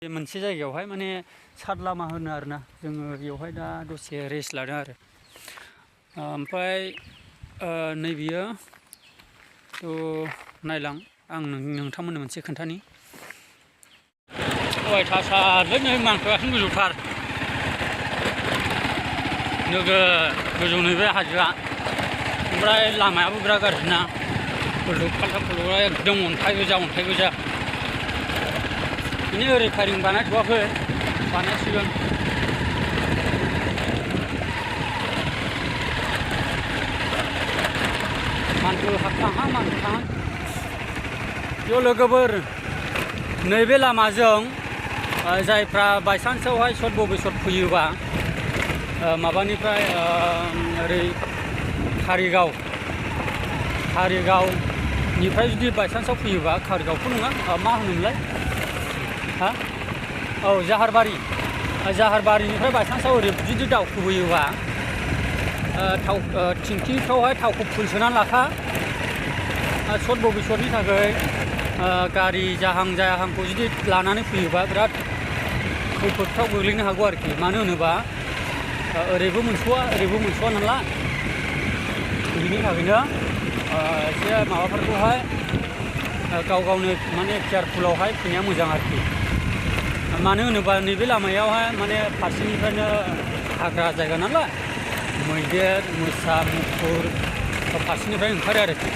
मोनसे जायगायावहाय माने सात लामा होनो आरोना जोङो बेयावहाय दा दसे रेस्ट लादों आरो ओमफ्राय नैबेयो नायलां आं नोंथांमोननो मोनसे खोन्थानि अयथासारलै नै मानखोआथिं गोजौथार नोगोद गोजौ नैबे हाजोआ ओमफ्राय लामायाबो बिराद गाज्रिना खलदुब खालथाब खलदुब एकदम अन्थाइ गोजा ini repairing बानायथ'वाखै बानायसिगोन मानखो हाबखांहां बेयाव लोगोफोर नैबे लामाजों जायफ्रा बायसान्सआवहाय सट बबेसट फैयोबा माबानिफ्राय ओरै कारिगावनिफ्राय जुदि बायसान्सआव फैयोबा कारिगावथ' नङा मा होनोमोनलाय औ जाहारबारिनिफ्राय बायसान्सआव ओरै जुदि दावखोबोयोबा थिंखिफ्रावहाय थावखौ फुल सोनानै लाखा सट बबेसटनि थाखाय गारि जाहांखौ जुदि लानानै फैयोबा बिराद खैफोदफ्राव गोग्लैनो हागौ आरोखि मानो होनोबा ओरैबो मोनस'वा नालाय बिनि थाखायनो एसे माबाफोरखौहाय गावनो माने केयारफुलावहाय फैनाया मोजां आरोखि मानो होनोबा नैबे लामायावहाय माने फारसेनिफ्रायनो हाग्रा जायगा नालाय मैदेर मोसा मुफुर फारसेनिफ्राय ओंखारो आरोखि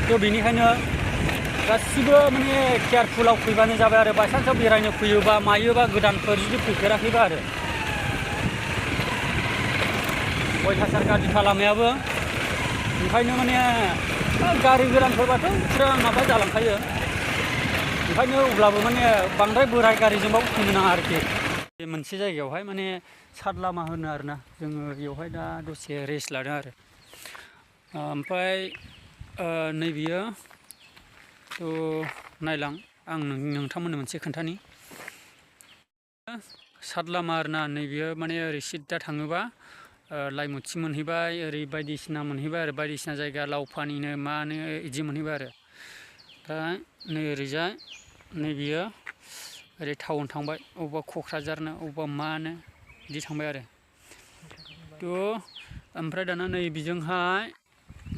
थ' बेनिखायनो गासिबो माने केयारफुलाव फैबानो जाबाय आरो बायसान्सआव बेरायनो फैयोबा मायोबा गोदानफोर जुदि फैफेराखैबा आरो अयथासार गाज्रिखा लामायाबो ओंखायनो माने गारि गोदानफोरबाथ' फुरा माबा जालांखायो ओंखायनो अब्लाबो माने बांद्राय बोराय गारिजोंबाबो फैनो नाङा आरोखि मोनसे जायगायावहाय माने सात लामा होनो आरोना जोङो बेयावहाय दा दसे रेस्ट लादों आरो ओमफ्राय नैबेयो नायलां आं नोंथांमोननो मोनसे खोन्थानि सात लामा आरोना नैबेयो माने ओरै सिद्दा थाङोबा लाइमुथि मोनहैबाय ओरै बायदिसिना मोनहैबाय आरो बायदिसिना जायगा लावफानिनो मानो बिदि मोनहैबाय आरो दा नै ओरैजाय नैबेयो ओरै टाउन थांबाय अबेबा क'क्राझारनो अबेबा मानो बिदि थांबाय आरो थ' ओमफ्राय दाना नै बेजोंहाय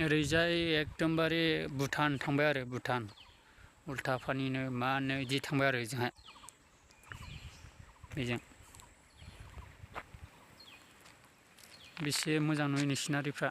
ओरैजाय एकदमबारे भुटान थांबाय आरो भुटान उल्थाफानिनो मानो बिदि थांबाय आरो ओजोंहाय बेजों बेसे मोजां नुयो सिनारिफ्रा